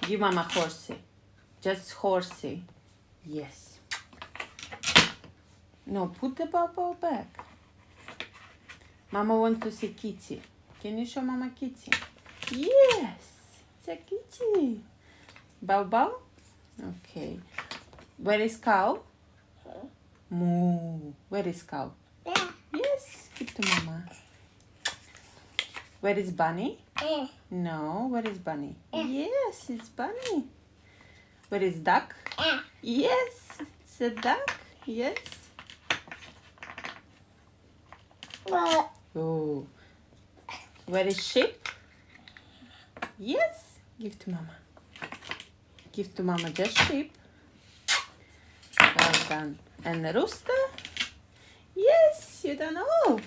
Give Mama horsey. Just horsey. Yes. No, put the bubble back. Mama wants to see kitty. Can you show Mama kitty? Yes, it's a kitty. Bow bow? Okay. Where is cow? Moo. Where is cow? Yes, give to Mama. Where is bunny? No, where is bunny? Yes, it's bunny. Where is duck? Yes, it's a duck. Yes. Oh. Where is sheep? Yes, give to Mama. Give to Mama just sheep. Well done. And the rooster? Yes, you done all.